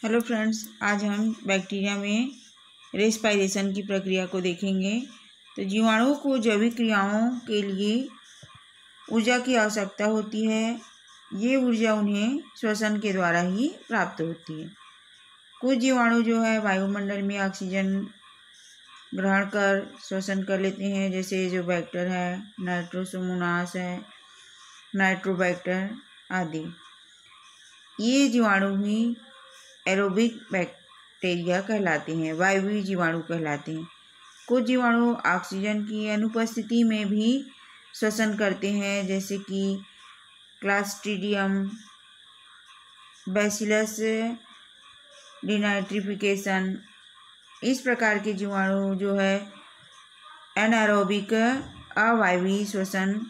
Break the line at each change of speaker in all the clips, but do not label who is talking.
Hello friends, आज हम bacteria में रेस्पायरेशन की प्रक्रिया को देखेंगे। तो जीवाणुओं को जैविक क्रियाओं के लिए ऊर्जा की आवश्यकता होती है। ये ऊर्जा उन्हें श्वसन के द्वारा ही प्राप्त होती है। कुछ जीवाणु जो है वायुमंडल में ऑक्सीजन ग्रहण कर श्वसन कर लेते हैं, जैसे जो बैक्टर है, नाइट्रोसोमोनास है, नाइट्रोबैक्टर आदि। ये जीवाणु ही एरोबिक बैक्टीरिया कहलाते हैं, वायवीय जीवाणु कहलाते हैं। कुछ जीवाणु ऑक्सीजन की अनुपस्थिति में भी श्वसन करते हैं, जैसे कि क्लास्ट्रीडियम, बैसिलस डिनाइट्रिफिकेशन। इस प्रकार के जीवाणु जो है एनारोबिक अवायवीय श्वसन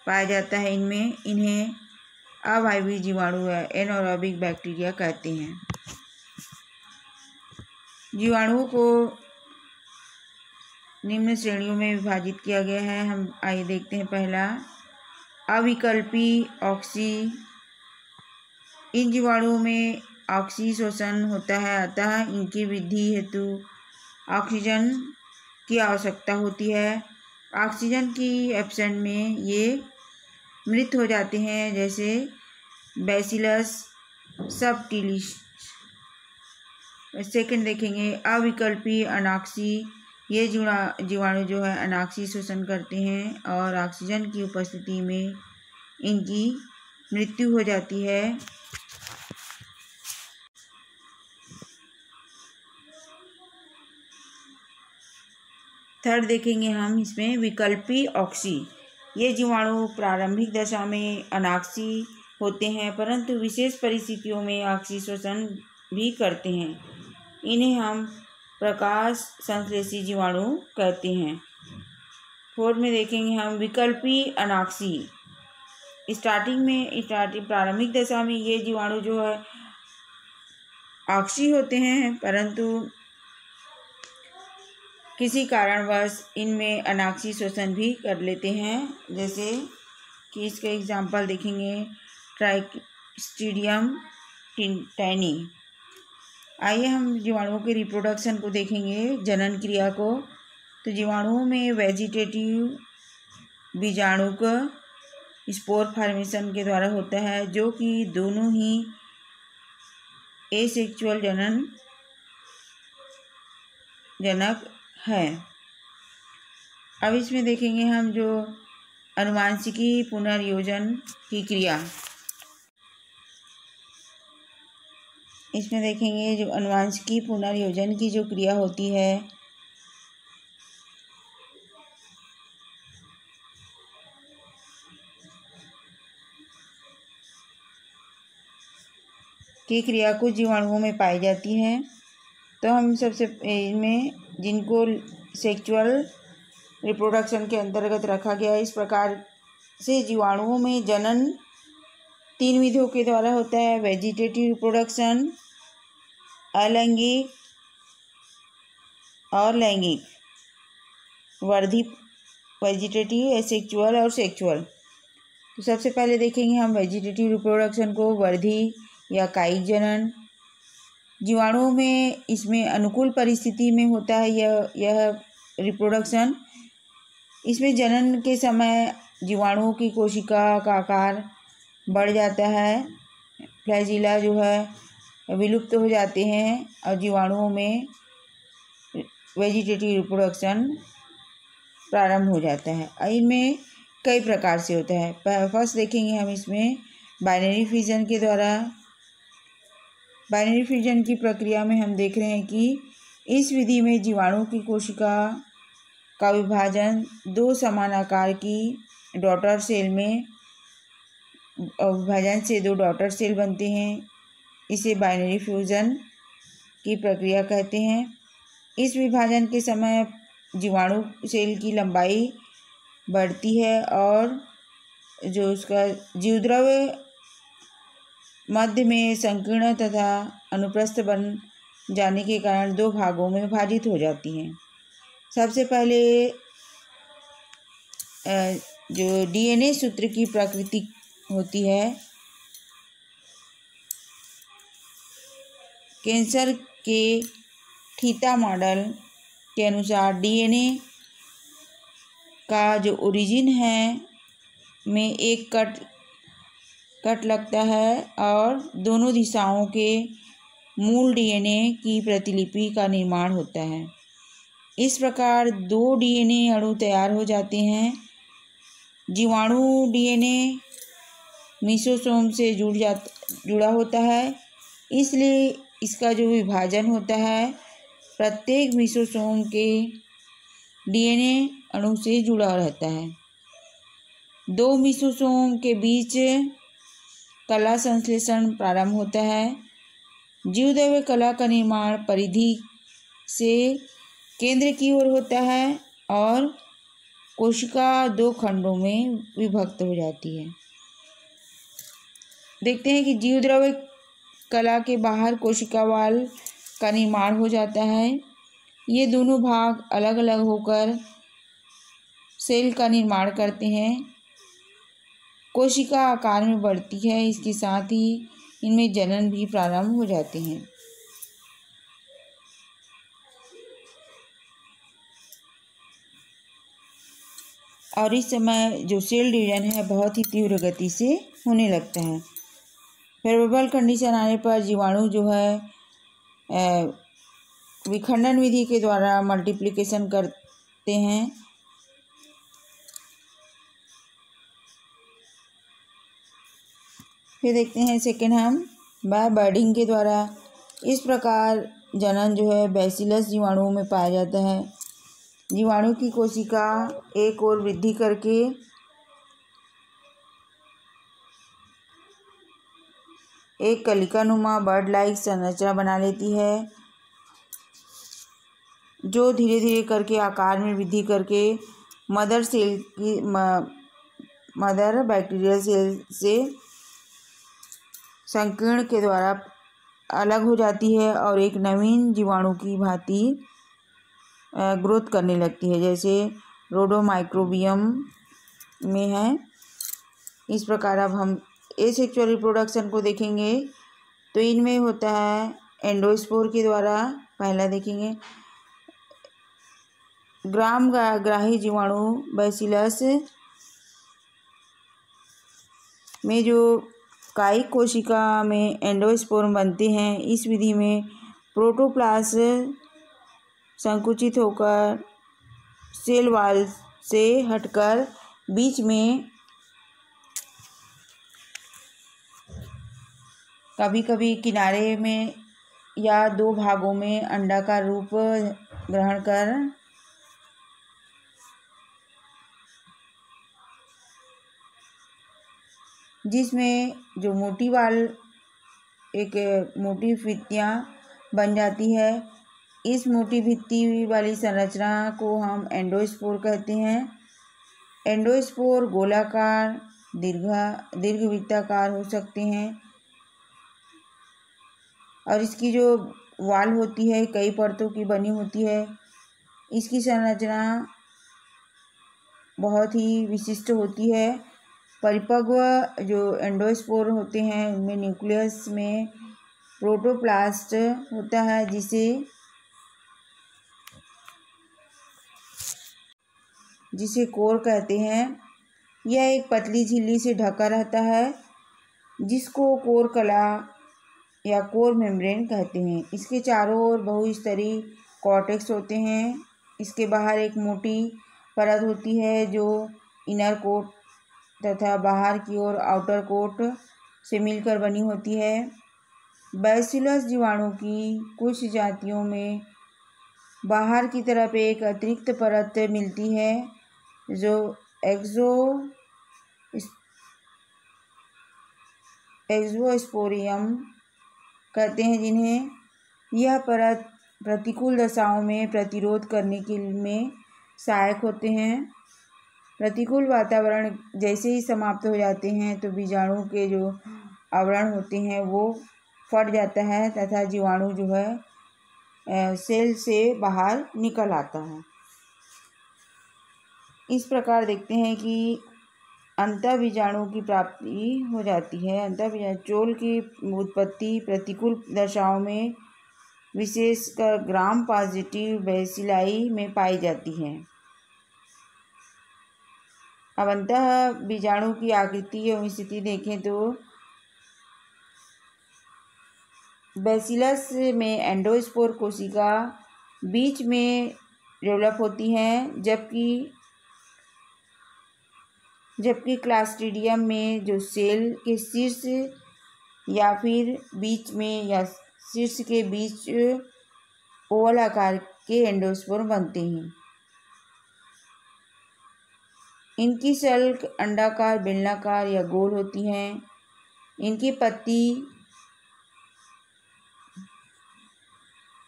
पाया जाता है इनमें। इन्हें अवायवीय जीवाणु है एनारोबिक बैक्टीरिया कहते हैं। जीवाणुओं को निम्न श्रेणियों में विभाजित किया गया है। हम आइए देखते हैं। पहला, अविकल्पी ऑक्सी। इन जीवाणुओं में ऑक्सी श्वसन होता है, अतः इनकी वृद्धि हेतु ऑक्सीजन की आवश्यकता होती है। ऑक्सीजन की एब्सेंट में ये मृत हो जाते हैं, जैसे बैसिलस सबटिलिस। सेकंड देखेंगे, अविकल्पी अनॉक्सी। ये जीवाणु जो है अनॉक्सी श्वसन करते हैं और ऑक्सीजन की उपस्थिति में इनकी मृत्यु हो जाती है। थर्ड देखेंगे हम इसमें विकल्पी ऑक्सी। ये जीवाणु प्रारंभिक दशा में अनॉक्सी होते हैं, परंतु विशेष परिस्थितियों में ऑक्सी श्वसन भी करते हैं। इन्हें हम प्रकाश संश्लेषी जीवाणु कहते हैं। फोर्थ में देखेंगे हम विकल्पी अनॉक्सी। प्रारंभिक दशा में ये जीवाणु जो है ऑक्सी होते हैं, परंतु किसी कारणवश इनमें अनॉक्सी श्वसन भी कर लेते हैं, जैसे कि इसका एग्जाम्पल देखेंगे ट्राइस्ट्रीडियम टैनी। आइए हम जीवाणुओं के रिप्रोडक्शन को देखेंगे, जनन क्रिया को। तो जीवाणुओं में वेजिटेटिव बीजाणुक स्पोर फॉर्मेशन के द्वारा होता है, जो कि दोनों ही एसेक्सुअल जनक है। अब इसमें देखेंगे हम जो अनुवांशिकी पुनर्योजन की क्रिया। इसमें देखेंगे जो अनुवांशिकी पुनर्योजन की जो क्रिया होती है, की क्रिया कुछ जीवाणुओं में पाई जाती है। तो हम सबसे इनमें जिनको सेक्सुअल रिप्रोडक्शन के अंतर्गत रखा गया है, इस प्रकार से जीवाणुओं में जनन 3 विधियों के द्वारा होता है। वेजिटेटिव रिप्रोडक्शन, अलैंगिक और लैंगिक। वर्धी, वेजिटेटिव, एसेक्सुअल और सेक्सुअल। तो सबसे पहले देखेंगे हम वेजिटेटिव रिप्रोडक्शन को, वर्धी या कायिक जनन। जीवाणुओं में इसमें अनुकूल परिस्थिति में होता है यह रिप्रोडक्शन। इसमें जनन के समय जीवाणुओं की कोशिका का आकार बढ़ जाता है, फ्लैजिला जो है विलुप्त हो जाते हैं और जीवाणुओं में वेजिटेटिव रिप्रोडक्शन प्रारंभ हो जाता है। इनमें कई प्रकार से होता है। फर्स्ट देखेंगे हम इसमें बाइनरी फिजन के द्वारा। बाइनरी फिजन की प्रक्रिया में हम देख रहे हैं कि इस विधि में जीवाणु की कोशिका का विभाजन 2 समान आकार की डॉटर सेल में, विभाजन से 2 डॉटर सेल बनते हैं। इसे बाइनरी फ्यूजन की प्रक्रिया कहते हैं। इस विभाजन के समय जीवाणु सेल की लंबाई बढ़ती है और जो उसका जीवद्रव्य मध्य में संकीर्ण तथा अनुप्रस्थ बन जाने के कारण 2 भागों में विभाजित हो जाती हैं। सबसे पहले जो डीएनए सूत्र की प्रकृति होती है, कैंसर के थीटा मॉडल के अनुसार डीएनए का जो ओरिजिन है में एक कट लगता है और दोनों दिशाओं के मूल डीएनए की प्रतिलिपि का निर्माण होता है। इस प्रकार 2 डीएनए अणु तैयार हो जाते हैं। जीवाणु डीएनए मिसोसोम से जुड़ा होता है, इसलिए इसका जो विभाजन होता है प्रत्येक मिसोसोम के डीएनए अणु से जुड़ा रहता है। 2 मिसोसोम के बीच कला संश्लेषण प्रारंभ होता है। जीवद्रव्य कला का निर्माण परिधि से केंद्र की ओर होता है और कोशिका 2 खंडों में विभक्त हो जाती है। देखते हैं कि जीवद्रव्य कला के बाहर कोशिकावाल का निर्माण हो जाता है। ये दोनों भाग अलग अलग होकर सेल का निर्माण करते हैं। कोशिका आकार में बढ़ती है, इसके साथ ही इनमें जनन भी प्रारंभ हो जाते हैं। और इस समय जो सेल डिवीजन है बहुत ही तीव्र गति से होने लगता है। फेवरेबल कंडीशन आने पर जीवाणु जो है विखंडन विधि के द्वारा मल्टीप्लिकेशन करते हैं। फिर देखते हैं सेकेंड हम बाय बर्डिंग के द्वारा। इस प्रकार जनन जो है बैसिलस जीवाणुओं में पाया जाता है। जीवाणु की कोशिका एक और वृद्धि करके एक कलिकानुमा बर्ड लाइक संरचना बना लेती है, जो धीरे धीरे करके आकार में वृद्धि करके मदर बैक्टीरियल सेल से संकीर्ण के द्वारा अलग हो जाती है और एक नवीन जीवाणु की भांति ग्रोथ करने लगती है, जैसे रोडोमाइक्रोबियम में है। इस प्रकार अब हम एसेक्सुअल रिप्रोडक्शन को देखेंगे तो इनमें होता है एंडोस्पोर के द्वारा। पहला देखेंगे ग्राही जीवाणु बैसिलस में जो कायिक कोशिका में एंडोस्पोर बनते हैं। इस विधि में प्रोटोप्लाज्म संकुचित होकर सेल वॉल से हटकर बीच में कभी कभी किनारे में या 2 भागों में अंडाकार रूप ग्रहण कर जिसमें जो मोटी वाल एक मोटी भित्तियाँ बन जाती है। इस मोटी भित्ति वाली संरचना को हम एंडोस्पोर कहते हैं। एंडोस्पोर गोलाकार, दीर्घवृत्ताकार हो सकते हैं और इसकी जो वाल होती है कई परतों की बनी होती है। इसकी संरचना बहुत ही विशिष्ट होती है। परिपक्व जो एंडोस्पोर होते हैं उनमें न्यूक्लियस में प्रोटोप्लास्ट होता है, जिसे कोर कहते हैं। यह एक पतली झिल्ली से ढका रहता है जिसको कोर कला या कोर मेम्ब्रेन कहते हैं। इसके चारों ओर बहुस्तरीय कॉर्टेक्स होते हैं। इसके बाहर एक मोटी परत होती है जो इनर कोट तथा बाहर की ओर आउटर कोट से मिलकर बनी होती है। बैसिलस जीवाणु की कुछ जातियों में बाहर की तरफ एक अतिरिक्त परत मिलती है जो एक्सोस्पोरियम कहते हैं, जिन्हें यह परत प्रतिकूल दशाओं में प्रतिरोध करने के में सहायक होते हैं। प्रतिकूल वातावरण जैसे ही समाप्त हो जाते हैं तो बीजाणु के जो आवरण होते हैं वो फट जाता है तथा जीवाणु जो है सेल से बाहर निकल आता है। इस प्रकार देखते हैं कि अंतःबीजाणु की प्राप्ति हो जाती है। अंतःबीजाणु चोल की उत्पत्ति प्रतिकूल दशाओं में विशेषकर ग्राम पॉजिटिव बैसिलाई में पाई जाती है। अब अंतः बीजाणु की आकृति एवं स्थिति देखें तो बैसिलस में एंडोस्पोर कोशिका बीच में डेवलप होती हैं, जबकि क्लास्ट्रीडियम में जो सेल के शीर्ष या फिर बीच में या शीर्ष के बीच ओवल आकार के एंडोस्पोर बनते हैं। इनकी सल्क अंडाकार, बेलनाकार या गोल होती हैं।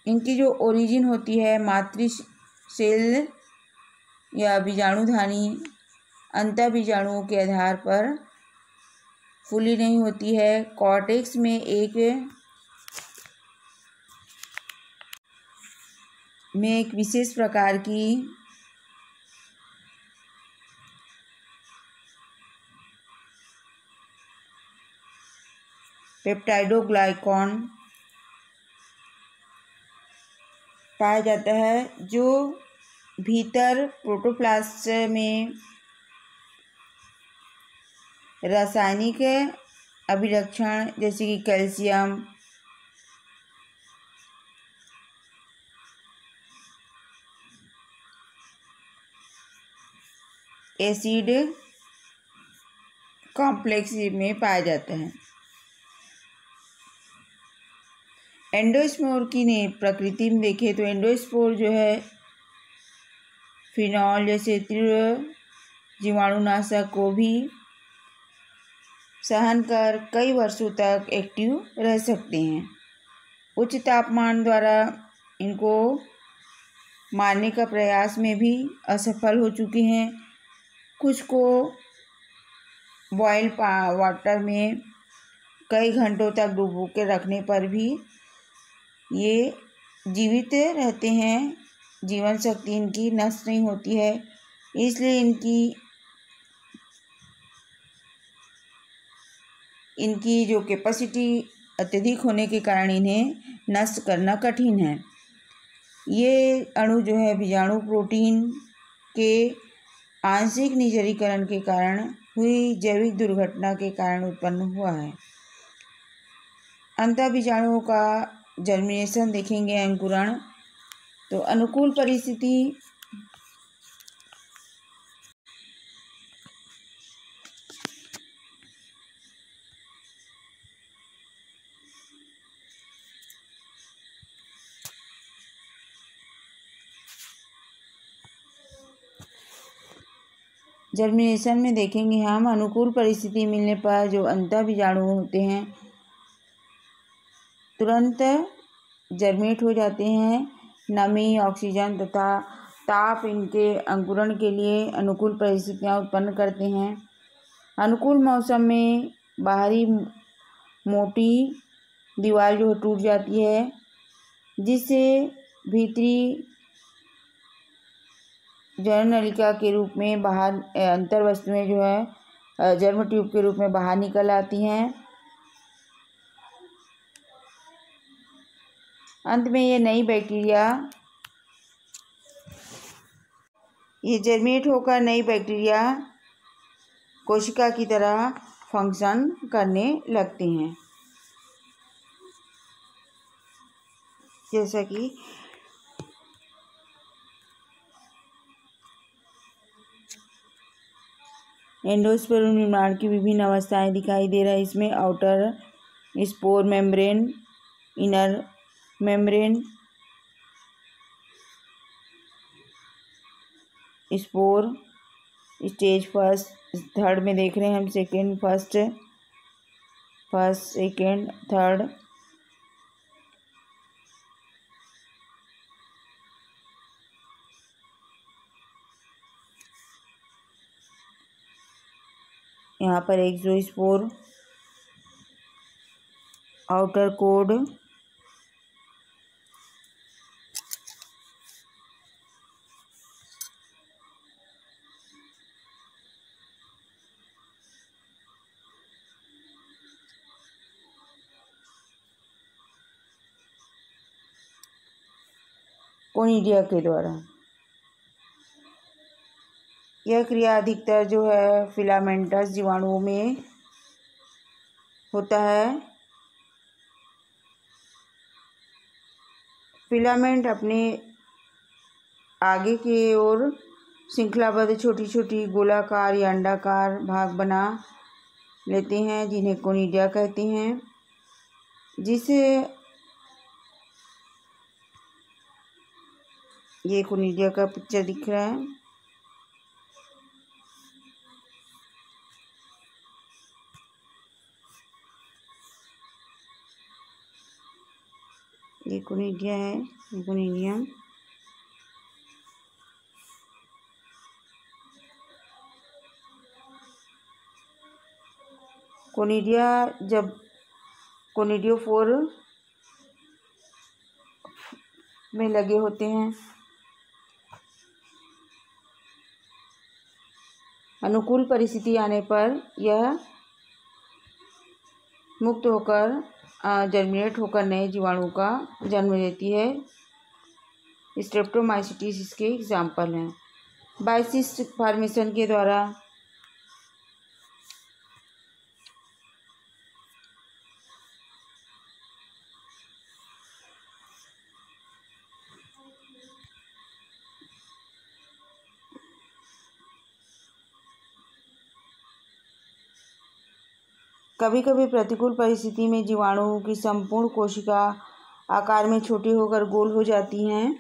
इनकी जो ओरिजिन होती है मातृ सेल या बीजाणुधानी अंतः बीजाणुओं के आधार पर फूली नहीं होती है। कॉर्टेक्स में एक विशेष प्रकार की पेप्टाइडोग्लाइकॉन पाया जाता है, जो भीतर प्रोटोप्लास्ट में रासायनिक अभिलक्षण जैसे कि कैल्शियम, एसिड कॉम्प्लेक्स में पाया जाता है। एंडोस्पोर की प्रकृति में देखें तो एंडोस्पोर जो है फिनॉल जैसे तीव्र जीवाणुनाशक को भी सहन कर कई वर्षों तक एक्टिव रह सकते हैं। उच्च तापमान द्वारा इनको मारने का प्रयास में भी असफल हो चुके हैं। कुछ को बॉयल वाटर में कई घंटों तक डुबो के रखने पर भी ये जीवित रहते हैं, जीवन शक्ति इनकी नष्ट नहीं होती है। इसलिए इनकी जो कैपेसिटी अत्यधिक होने के कारण इन्हें नष्ट करना कठिन है। ये अणु जो है बीजाणु प्रोटीन के आंशिक निजरीकरण के कारण हुई जैविक दुर्घटना के कारण उत्पन्न हुआ है। अंतः बीजाणुओं का जर्मिनेशन देखेंगे, अंकुरण। तो अनुकूल परिस्थिति जर्मिनेशन में देखेंगे हम, अनुकूल परिस्थिति मिलने पर जो अंतः बीजाणु होते हैं तुरंत जर्मिनेट हो जाते हैं। नमी, ऑक्सीजन तथा ताप इनके अंकुरण के लिए अनुकूल परिस्थितियां उत्पन्न करते हैं। अनुकूल मौसम में बाहरी मोटी दीवार जो टूट जाती है, जिससे भीतरी जर्म नलिका के रूप में बाहर अंतर वस्तुएं जो है जर्म ट्यूब के रूप में बाहर निकल आती हैं। अंत में ये जर्मिनेट होकर नई बैक्टीरिया कोशिका की तरह फंक्शन करने लगते हैं। जैसा कि एंडोस्पोर निर्माण की विभिन्न अवस्थाएं दिखाई दे रहा है। इसमें outer spore membrane, inner membrane, spore stage first third में देख रहे हैं हम, फर्स्ट सेकेंड थर्ड। यहाँ पर एक्सोस्पोर, आउटर कोड, कोनिडिया के द्वारा। यह क्रिया अधिकतर जो है फिलामेंटस जीवाणुओं में होता है। फिलामेंट अपने आगे की ओर श्रृंखलाबद्ध छोटी छोटी गोलाकार या अंडाकार भाग बना लेते हैं, जिन्हें कोनिडिया कहते हैं, जिसे ये कोनिडिया का पिक्चर दिख रहा है। ये कोनिडिया है, ये कोनिडियम। कोनिडिया जब कोनिडियोफोर में लगे होते हैं, अनुकूल परिस्थिति आने पर यह मुक्त होकर जर्मिनेट होकर नए जीवाणु का जन्म देती है। स्ट्रेप्टोमाइसिटिस इसके एग्जाम्पल हैं। बाइसिस्ट फॉर्मेशन के द्वारा कभी कभी प्रतिकूल परिस्थिति में जीवाणुओं की संपूर्ण कोशिका आकार में छोटी होकर गोल हो जाती हैं,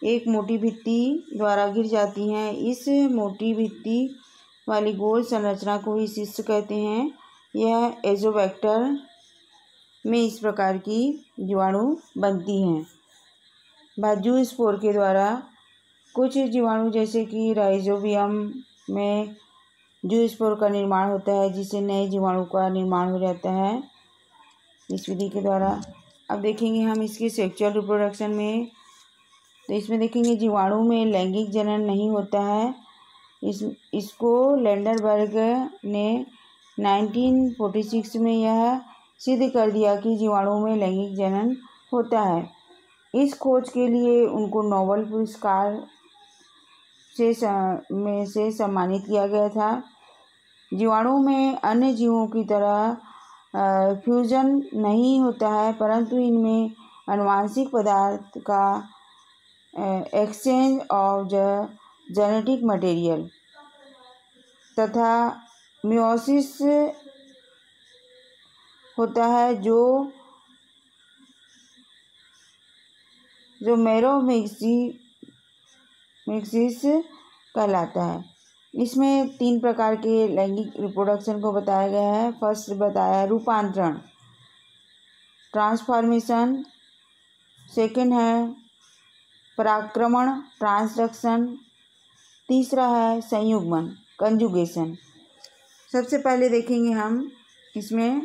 एक मोटी भित्ति द्वारा घिर जाती हैं। इस मोटी भित्ति वाली गोल संरचना को ही सिस्ट कहते हैं। यह एजोबैक्टर में इस प्रकार की जीवाणु बनती हैं। बाजुस्पोर के द्वारा कुछ जीवाणु जैसे कि राइजोबियम में जूस्पोर का निर्माण होता है, जिससे नए जीवाणु का निर्माण हो जाता है इस विधि के द्वारा। अब देखेंगे हम इसके सेक्सुअल रिप्रोडक्शन में, तो इसमें देखेंगे जीवाणु में लैंगिक जनन नहीं होता है। इसको लैंडरबर्ग ने 1946 में यह सिद्ध कर दिया कि जीवाणु में लैंगिक जनन होता है। इस खोज के लिए उनको नोबेल पुरस्कार से सम्मानित किया गया था। जीवाणु में अन्य जीवों की तरह फ्यूजन नहीं होता है, परंतु इनमें आनुवंशिक पदार्थ का एक्सचेंज ऑफ जेनेटिक मटेरियल तथा मियोसिस होता है, जो मैरोमिक्सिस कहलाता है। इसमें 3 प्रकार के लैंगिक रिप्रोडक्शन को बताया गया है। फर्स्ट बताया रूपांतरण, ट्रांसफॉर्मेशन। सेकंड है पराक्रमण, ट्रांसडक्शन। तीसरा है संयुग्मन, कंजुगेशन। सबसे पहले देखेंगे हम इसमें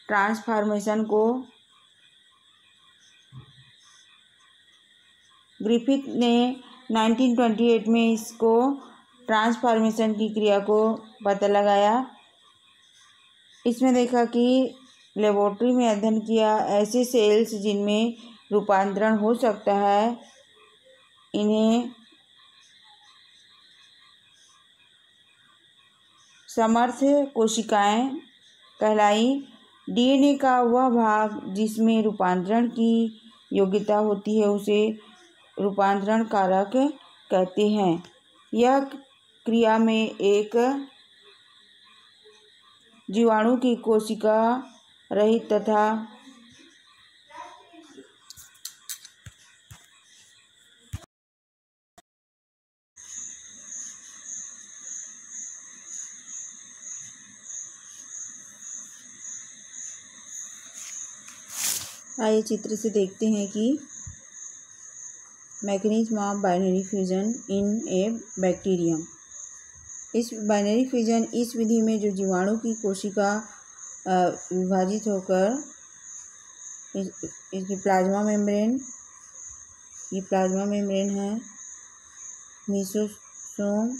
ट्रांसफॉर्मेशन को। ग्रिफिथ ने 1928 में इसको ट्रांसफॉर्मेशन की क्रिया को पता लगाया। इसमें देखा कि लेबोरेटरी में अध्ययन किया, ऐसे सेल्स जिनमें रूपांतरण हो सकता है, इन्हें समर्थ कोशिकाएं कहलाई। डीएनए का वह भाग जिसमें रूपांतरण की योग्यता होती है उसे रूपांतरण कारक कहते हैं। यह क्रिया में एक जीवाणु की कोशिका रहित तथा आइए चित्र से देखते हैं कि mechanism of binary fusion in A bacterium. इस बाइनरी फ्यूजन इस विधि में जो जीवाणु की कोशिका विभाजित होकर इसकी प्लाज्मा मेम्ब्रेन, ये प्लाज्मा मेम्ब्रेन है, mesosome,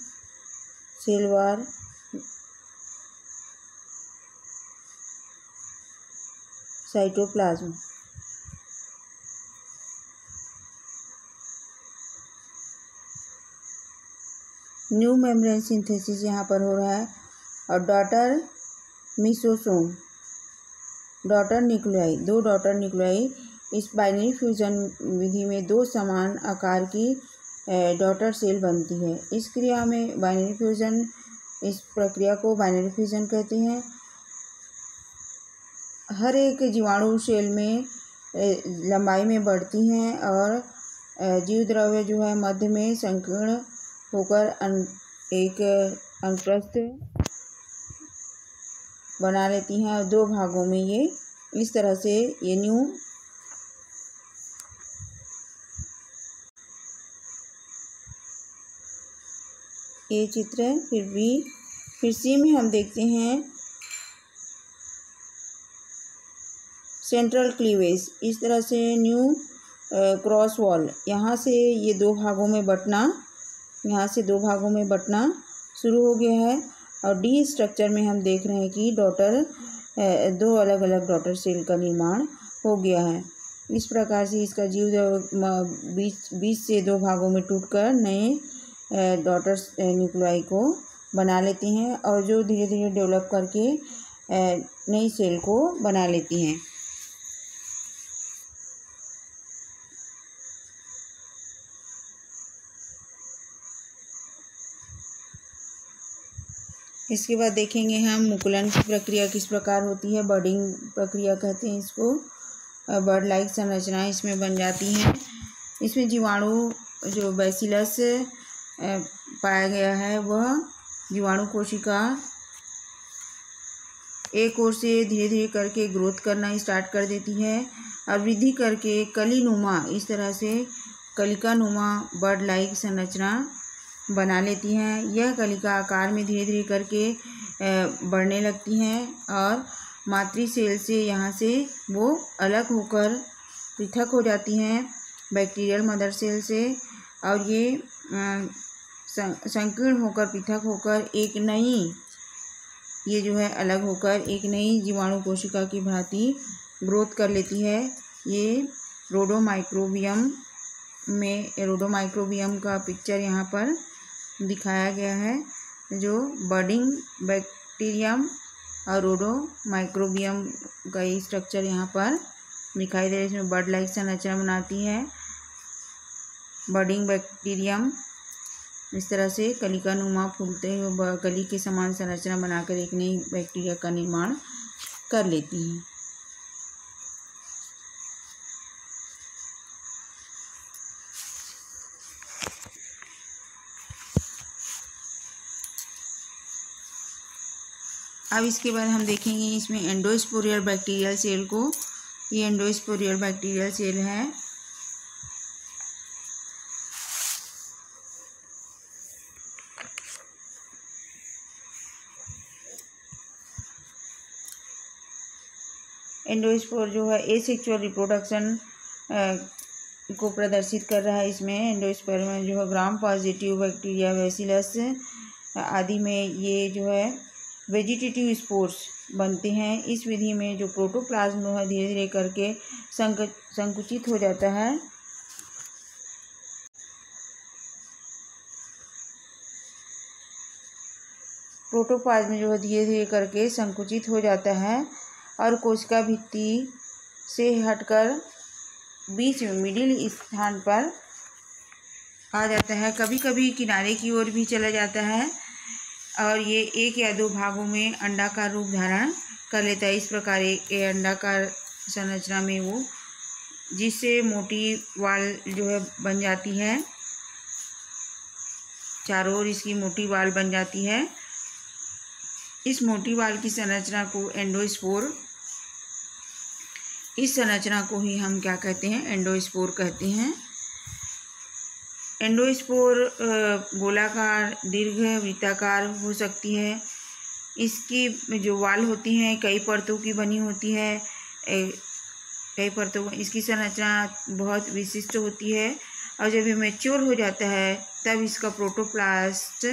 cell wall, cytoplasm. New membrane synthesis यहाँ पर हो रहा है। और daughter mesosome, daughter nuclei, 2 daughter nuclei. इस बाइनरी फ्यूजन विधि में 2 समान आकार की डॉटर सेल बनती है। इस क्रिया में बाइनरी फ्यूजन, इस प्रक्रिया को बाइनरी फ्यूजन कहते हैं। हर एक जीवाणु सेल में लंबाई में बढ़ती हैं और जीव द्रव्य जो है मध्य में संकीर्ण होकर एक अनुप्रस्थ बना लेती हैं और 2 भागों में ये इस तरह से ये ये चित्र है। फिर सी में हम देखते हैं सेंट्रल क्लीवेज। इस तरह से न्यू क्रॉस वॉल, यहाँ से ये 2 भागों में बंटना, यहाँ से 2 भागों में बंटना शुरू हो गया है। और डी स्ट्रक्चर में हम देख रहे हैं कि 2 अलग अलग डॉटर सेल का निर्माण हो गया है। इस प्रकार से इसका जीव बीच से 2 भागों में टूटकर नए डॉटर न्यूक्लियाई को बना लेती हैं और जो धीरे धीरे डेवलप करके नई सेल को बना लेती हैं। इसके बाद देखेंगे हम मुकुलन की प्रक्रिया किस प्रकार होती है। बर्डिंग प्रक्रिया कहते हैं इसको। बर्ड लाइक संरचना इसमें बन जाती हैं। इसमें जीवाणु जो बैसिलस पाया गया है वह जीवाणु कोशिका एक ओर से धीरे धीरे करके ग्रोथ करना स्टार्ट कर देती है और वृद्धि करके कलीनुमा, इस तरह से कलिकानुमा बर्ड लाइक संरचना बना लेती हैं। यह कलिका आकार में धीरे धीरे करके बढ़ने लगती हैं और मातृ सेल से यहाँ से वो अलग होकर पृथक हो जाती हैं बैक्टीरियल मदर सेल से। और ये संकीर्ण होकर पृथक होकर एक नई, ये जो है अलग होकर एक नई जीवाणु कोशिका की भांति ग्रोथ कर लेती है। ये रोडोमाइक्रोबियम का पिक्चर यहाँ पर दिखाया गया है, जो बर्डिंग बैक्टीरियम और रोडोमाइक्रोबियम का ये स्ट्रक्चर यहाँ पर दिखाई दे रहा है। इसमें बर्ड लाइक संरचना बनाती है बर्डिंग बैक्टीरियम। इस तरह से कलिकानुमा फूलते हुए कली के समान संरचना बनाकर एक नई बैक्टीरिया का निर्माण कर लेती हैं। अब इसके बाद हम देखेंगे इसमें एंडोस्पोरियल बैक्टीरियल सेल को। ये एंडोस्पोरियल बैक्टीरियल सेल है। एंडोस्पोर जो है एसेक्सुअल रिप्रोडक्शन को प्रदर्शित कर रहा है। इसमें एंडोस्पोर में जो है ग्राम पॉजिटिव बैक्टीरिया बैसिलस आदि में ये जो है वेजिटेटिव स्पोर्स बनते हैं। इस विधि में जो प्रोटोप्लाज्म है धीरे धीरे करके संकुचित हो जाता है। प्रोटोप्लाज्म जो है धीरे धीरे करके संकुचित हो जाता है और कोशिका भित्ति से हटकर बीच में मिडिल स्थान पर आ जाता है। कभी कभी किनारे की ओर भी चला जाता है और ये 1 या 2 भागों में अंडाकार रूप धारण कर लेता है। इस प्रकार ये अंडाकार संरचना में वो, जिससे मोटी वाल जो है बन जाती है, चारों ओर इसकी मोटी वाल बन जाती है। इस मोटी वाल की संरचना को एंडोस्पोर, इस संरचना को ही हम क्या कहते हैं, एंडोस्पोर कहते हैं। एंडोस्पोर गोलाकार, दीर्घ, वृत्ताकार हो सकती है। इसकी जो वाल होती हैं कई परतों की बनी होती है, कई परतों। इसकी संरचना बहुत विशिष्ट होती है और जब ये मैच्योर हो जाता है तब इसका प्रोटोप्लास्ट,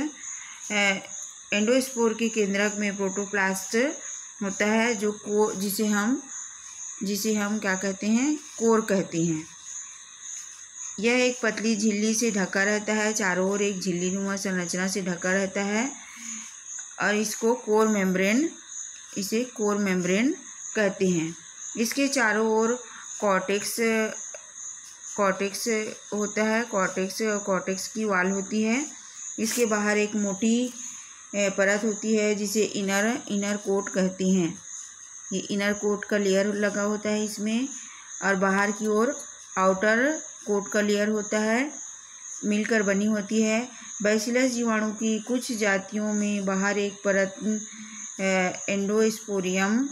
एंडोस्पोर के केंद्रक में प्रोटोप्लास्ट होता है, जो जिसे हम क्या कहते हैं, कोर कहते हैं। यह एक पतली झिल्ली से ढका रहता है, चारों ओर एक झिल्लीनुमा संरचना से ढका रहता है और इसको कोर मेम्ब्रेन कहते हैं। इसके चारों ओर कॉर्टेक्स होता है, कॉर्टेक्स की वाल होती है। इसके बाहर एक मोटी परत होती है जिसे इनर कोट कहते हैं। ये इनर कोट का लेयर लगा होता है इसमें, और बाहर की ओर आउटर कोट का लेयर होता है, मिलकर बनी होती है। बैसिलस जीवाणु की कुछ जातियों में बाहर एक परत एंडोस्पोरियम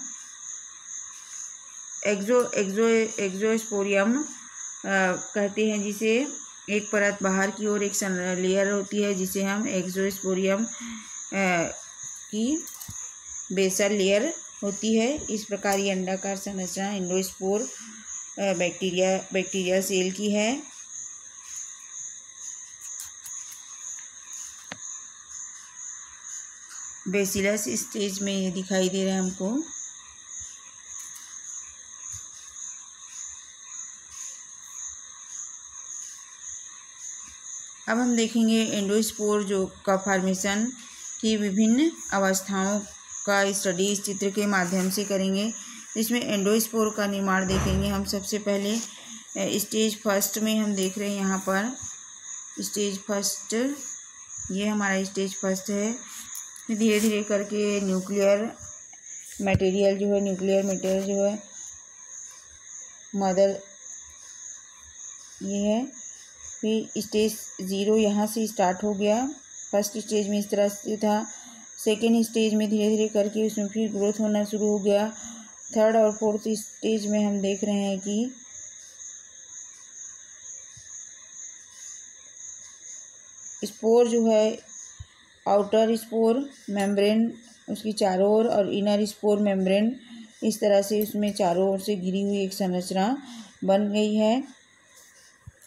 एक्सोस्पोरियम कहते हैं, जिसे एक परत बाहर की ओर एक लेयर होती है जिसे हम एक्सोस्पोरियम की बेसल लेयर होती है। इस प्रकार ये अंडाकार संरचना एंडोस्पोर बैक्टीरिया सेल की है। बेसिलस स्टेज में ये दिखाई दे रहा है हमको। अब हम देखेंगे एंडोस्पोर का फॉर्मेशन की विभिन्न अवस्थाओं का स्टडी इस चित्र के माध्यम से करेंगे। इसमें एंडोस्पोर का निर्माण देखेंगे हम। सबसे पहले स्टेज फर्स्ट में हम देख रहे हैं यहाँ पर स्टेज फर्स्ट, ये हमारा स्टेज फर्स्ट है। धीरे धीरे करके न्यूक्लियर मटेरियल जो है मदर ये है। फिर स्टेज 0 यहाँ से स्टार्ट हो गया। फर्स्ट स्टेज में इस तरह से था। सेकेंड स्टेज में धीरे धीरे करके उसमें फिर ग्रोथ होना शुरू हो गया। थर्ड और फोर्थ स्टेज में हम देख रहे हैं कि स्पोर जो है आउटर स्पोर मेम्ब्रेन उसकी चारों ओर और इनर स्पोर मेम्ब्रेन, इस तरह से उसमें चारों ओर से घिरी हुई एक संरचना बन गई है।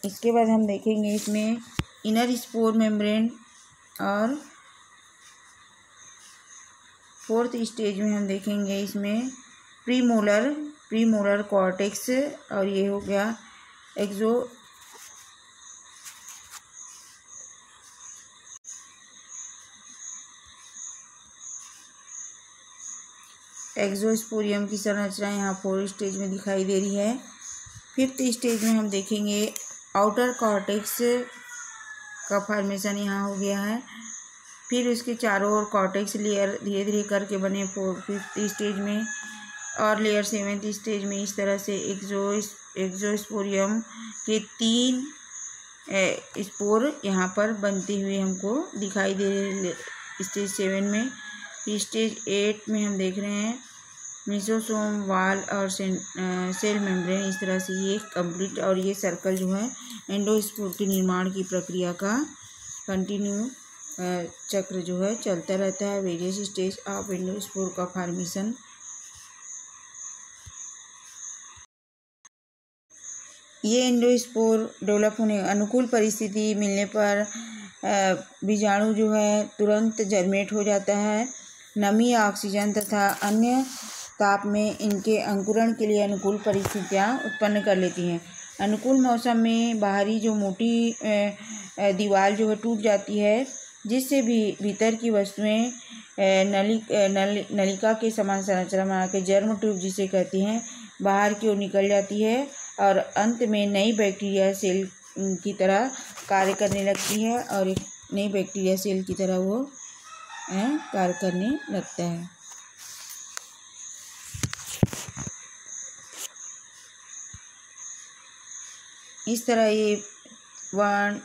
इसके बाद हम देखेंगे इसमें इनर स्पोर मेम्ब्रेन, और फोर्थ स्टेज में हम देखेंगे इसमें प्रीमोलर कॉर्टेक्स, और ये हो गया एक्सोस्पोरियम की संरचना यहाँ 4 स्टेज में दिखाई दे रही है। फिफ्थ स्टेज में हम देखेंगे आउटर कॉर्टेक्स का फॉर्मेशन यहाँ हो गया है। फिर उसके चारों ओर कॉर्टेक्स लेयर धीरे धीरे करके बने फिफ्थ स्टेज में, और लेयर 7th स्टेज में इस तरह से एक्सोस्पोरियम के 3 स्पोर यहाँ पर बनते हुए हमको दिखाई दे रहे स्टेज 7 में। स्टेज 8 में हम देख रहे हैं मेसोसोम वाल और सेल मेम्ब्रेन, इस तरह से ये कंप्लीट, और ये सर्कल जो है एंडोस्पोर के निर्माण की प्रक्रिया का कंटिन्यू चक्र जो है चलता रहता है। वेरियस स्टेज ऑफ एंडोस्पोर का फॉर्मेशन। ये एंडोस्पोर डेवलप होने अनुकूल परिस्थिति मिलने पर बीजाणु जो है तुरंत जर्मेट हो जाता है। नमी, ऑक्सीजन तथा अन्य ताप में इनके अंकुरण के लिए अनुकूल परिस्थितियाँ उत्पन्न कर लेती हैं। अनुकूल मौसम में बाहरी जो मोटी दीवार जो है टूट जाती है, जिससे भी भीतर की वस्तुएं नलिका के समान संरचना बना के जर्म ट्यूब जिसे कहती हैं बाहर की ओर निकल जाती है, और अंत में नई बैक्टीरिया सेल की तरह कार्य करने लगती है, और एक नई बैक्टीरिया सेल की तरह वो कार्य करने लगता है। इस तरह ये 1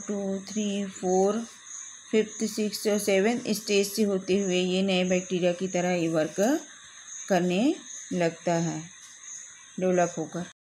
2 3 4 5th 6th और 7th स्टेज से होते हुए ये नए बैक्टीरिया की तरह ये वर्क करने लगता है डेवलप होकर।